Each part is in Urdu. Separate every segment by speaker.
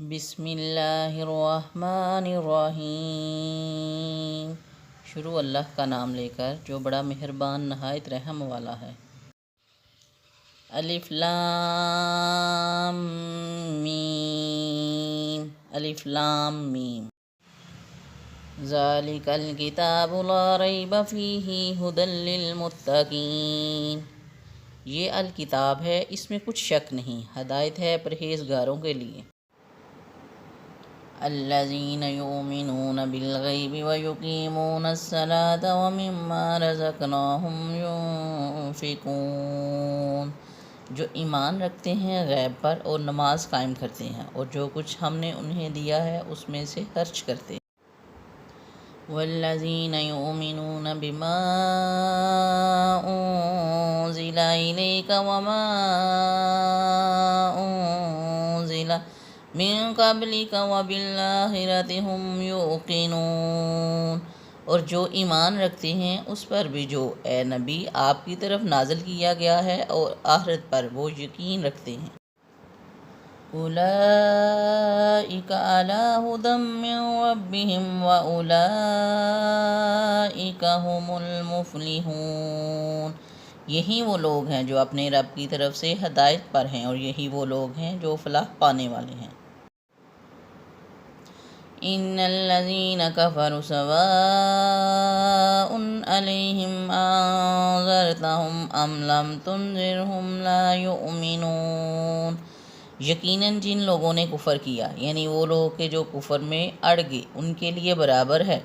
Speaker 1: بسم اللہ الرحمن الرحیم۔ شروع اللہ کا نام لے کر جو بڑا مہربان نہایت رحم والا ہے۔ الف لام میم، الف لام میم۔ ذالک الکتاب لا ریب فیہ ھدی للمتقین۔ یہ الکتاب ہے، اس میں کچھ شک نہیں، ہدایت ہے پرہیزگاروں کے لیے۔ الذین یؤمنون بالغیب ویقیمون الصلاۃ ومما رزقناہم ینفقون۔ جو ایمان رکھتے ہیں غیب پر اور نماز قائم کرتے ہیں اور جو کچھ ہم نے انہیں دیا ہے اس میں سے خرچ کرتے ہیں۔ والذین یؤمنون بما انزل الیک وما انزل من قبلک وبالآخرۃ ہم یوقنون۔ اور جو ایمان رکھتے ہیں اس پر بھی جو اے نبی آپ کی طرف نازل کیا گیا ہے اور آخرت پر وہ یقین رکھتے ہیں۔ اولئک علی ھدی من ربہم واولئک ھم المفلحون۔ یہی وہ لوگ ہیں جو اپنے رب کی طرف سے ہدایت پر ہیں اور یہی وہ لوگ ہیں جو فلاح پانے والے ہیں۔ ان الذین کفروا سواء علیہم انذرتہم ام لم تنذرہم لا یؤمنون۔ یقیناً جن لوگوں نے کفر کیا یعنی وہ لوگ کہ جو کفر میں اڑ گئے ان کے لیے برابر ہے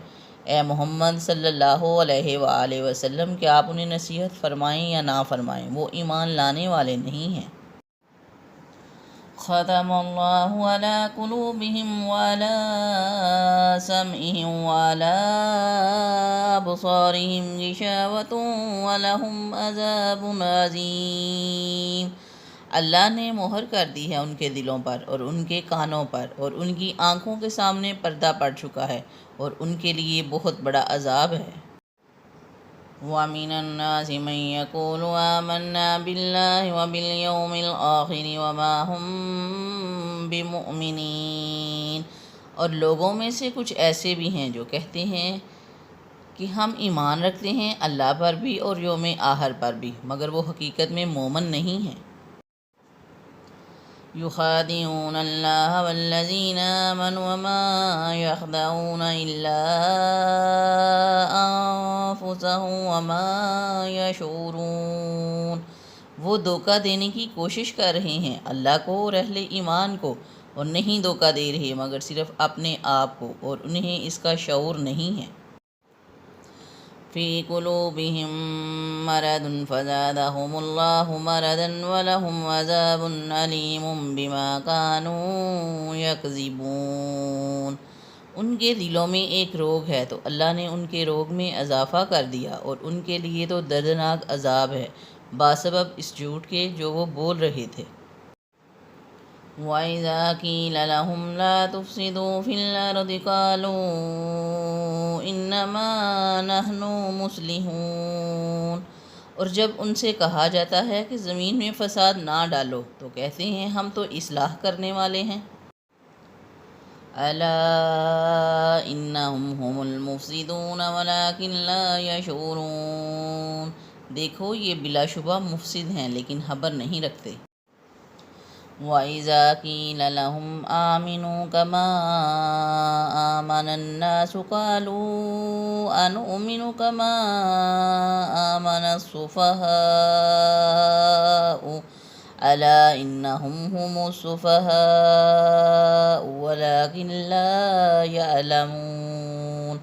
Speaker 1: اے محمد صلی اللہ علیہ وآلہ وسلم کہ آپ انہیں نصیحت فرمائیں یا نہ فرمائیں، وہ ایمان لانے والے نہیں ہیں۔ ختم اللہ علی قلوبہم وعلی سمعہم وعلی ابصارہم غشاوۃ ولہم عذاب عظیم۔ اللہ نے مہر کر دی ہے ان کے دلوں پر اور ان کے کانوں پر اور ان کی آنکھوں کے سامنے پردہ پڑ چکا ہے اور ان کے لیے بہت بڑا عذاب ہے۔ وَمِنَ النَّاسِ مَن يَقُولُ آمَنَّا بِاللَّهِ وَبِالْيَوْمِ الْآخِرِ وَمَا هُم بِمُؤْمِنِينَ۔ اور لوگوں میں سے کچھ ایسے بھی ہیں جو کہتے ہیں کہ ہم ایمان رکھتے ہیں اللہ پر بھی اور یوم آخر پر بھی، مگر وہ حقیقت میں مومن نہیں ہیں۔ یخادعون اللہ والذین آمنوا وما یخدعون الا انفسهم وما یشعرون۔ وہ دھوکہ دینے کی کوشش کر رہے ہیں اللہ کو اور اہل ایمان کو، اور نہیں دھوکہ دے رہے مگر صرف اپنے آپ کو، اور انہیں اس کا شعور نہیں ہے۔ فی قلوبہم مرض فزادہم اللہ مرضا ولہم عذاب علیم بما کانوا یکذبون۔ ان کے دلوں میں ایک روگ ہے تو اللہ نے ان کے روگ میں اضافہ کر دیا اور ان کے لیے تو دردناک عذاب ہے باسبب اس جھوٹ کے جو وہ بول رہے تھے۔ وَإِذَا قِيلَ لَهُمْ لَا تُفْسِدُوا فِي الْأَرْضِ قَالُوا إِنَّمَا نَحْنُ مُصْلِحُونَ۔ اور جب ان سے کہا جاتا ہے کہ زمین میں فساد نہ ڈالو تو کہتے ہیں ہم تو اصلاح کرنے والے ہیں۔ أَلَا إِنَّهُمْ هُمُ الْمُفْسِدُونَ وَلَكِنْ لَا يَشْعُرُونَ۔ دیکھو یہ بلا شبہ مفسد ہیں لیکن خبر نہیں رکھتے۔ وَإِذَا قِيلَ لَهُمْ آمِنُوا كَمَا آمَنَ النَّاسُ قَالُوا أَنُؤْمِنُ كَمَا آمَنَ السُّفَهَاءُ أَلَا إِنَّهُمْ هُمُ السُّفَهَاءُ وَلَكِنْ لَا يَعْلَمُونَ۔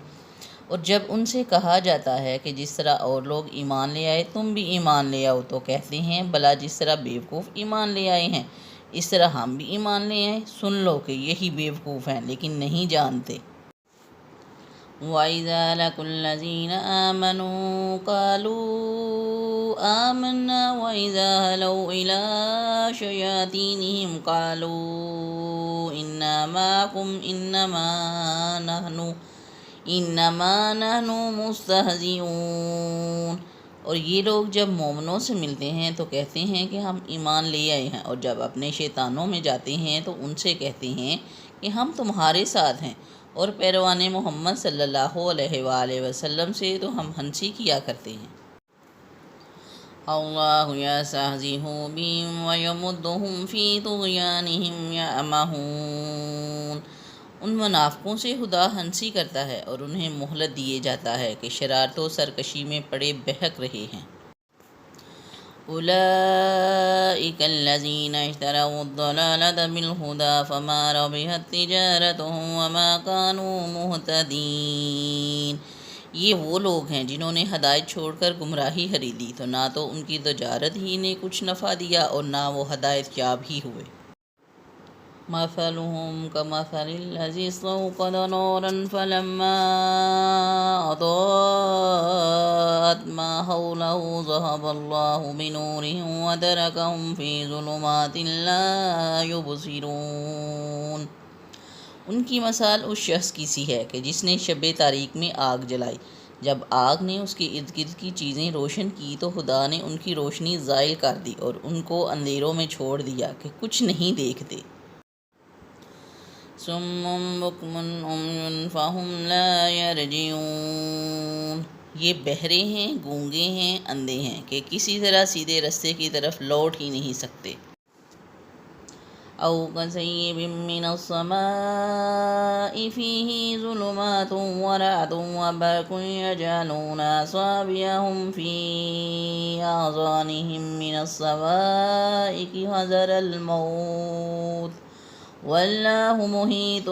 Speaker 1: اور جب ان سے کہا جاتا ہے کہ جس طرح اور لوگ ایمان لے آئے تم بھی ایمان لے آؤ تو کہتے ہیں بھلا جس طرح بیوقوف ایمان لے آئے ہیں اس طرح ہم بھی ایمان لے آئیں، سن لو کہ یہی بیوقوف ہیں لیکن نہیں جانتے۔ وَإِذَا لَقُوا الَّذِينَ آمَنُوا قَالُوا آمَنَّا وَإِذَا خَلَوْا إِلَىٰ شَيَاطِينِهِمْ قَالُوا إِنَّا مَعَكُمْ إِنَّمَا نَحْنُ مُسْتَهْزِئُونَ۔ اور یہ لوگ جب مومنوں سے ملتے ہیں تو کہتے ہیں کہ ہم ایمان لے آئے ہیں، اور جب اپنے شیطانوں میں جاتے ہیں تو ان سے کہتے ہیں کہ ہم تمہارے ساتھ ہیں، اور پیروان محمد صلی اللہ علیہ وآلہ وسلم سے تو ہم ہنسی کیا کرتے ہیں۔ اللہ یستہزئ بہم ویمدہم فی طغیانہم یعمہون۔ ان منافقوں سے خدا ہنسی کرتا ہے اور انہیں مہلت دیے جاتا ہے کہ شرارت و سرکشی میں پڑے بہک رہے ہیں۔ اولئک الذین اشتروا الضلالۃ بالہدی فما ربحت تجارتہم وما کانوا مہتدین۔ یہ وہ لوگ ہیں جنہوں نے ہدایت چھوڑ کر گمراہی خریدی، تو نہ تو ان کی تجارت ہی نے کچھ نفع دیا اور نہ وہ ہدایت یاب ہی ہوئے۔ مثلهم كمثل الذي استوقد نارا فلما أضاءت ما حوله ذهب الله بنورهم وتركهم في ظلمات لا يبصرون۔ ان کی مثال اس شخص کی سی ہے کہ جس نے شب تاریک میں آگ جلائی، جب آگ نے اس کے ارد گرد کی چیزیں روشن کی تو خدا نے ان کی روشنی زائل کر دی اور ان کو اندھیروں میں چھوڑ دیا کہ کچھ نہیں دیکھتے۔ صم بکم عمی فہم لا یرجعون۔ یہ بہرے ہیں، گونگے ہیں، اندھے ہیں کہ کسی طرح سیدھے رستے کی طرف لوٹ ہی نہیں سکتے۔ او کصیب من السماء فیہ ظلمات ورعد وبرق یجعلون اصابعهم فی آذانهم من الصواعق حذر الموت واللہ محیط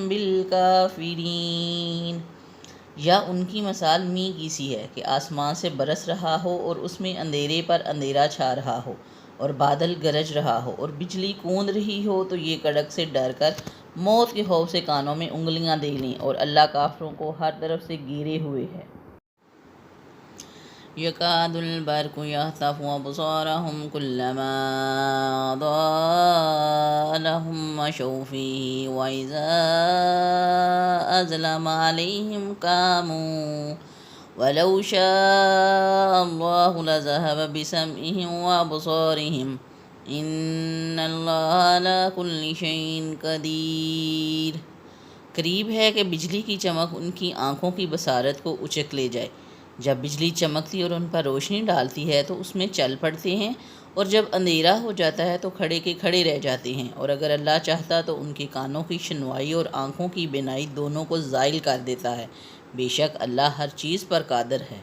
Speaker 1: بالکافرین۔ یا ان کی مثال می کی سی ہے کہ آسمان سے برس رہا ہو اور اس میں اندھیرے پر اندھیرا چھا رہا ہو اور بادل گرج رہا ہو اور بجلی کوند رہی ہو، تو یہ کڑک سے ڈر کر موت کے خوف سے کانوں میں انگلیاں دے لیں، اور اللہ کافروں کو ہر طرف سے گھیرے ہوئے ہے۔ یکاد البرق یخطف ابصارهم کلما اضاء لهم مشوا فیہ واذا اظلم علیہم قاموا ولو شاء اللہ لذہب بسمعہم وابصارہم ان اللہ علی کل شیء قدیر۔ قریب ہے کہ بجلی کی چمک ان کی آنکھوں کی بصارت کو اچک لے جائے۔ جب بجلی چمکتی اور ان پر روشنی ڈالتی ہے تو اس میں چل پڑتے ہیں، اور جب اندھیرا ہو جاتا ہے تو کھڑے کے کھڑے رہ جاتے ہیں، اور اگر اللہ چاہتا تو ان کے کانوں کی شنوائی اور آنکھوں کی بینائی دونوں کو زائل کر دیتا ہے۔ بے شک اللہ ہر چیز پر قادر ہے۔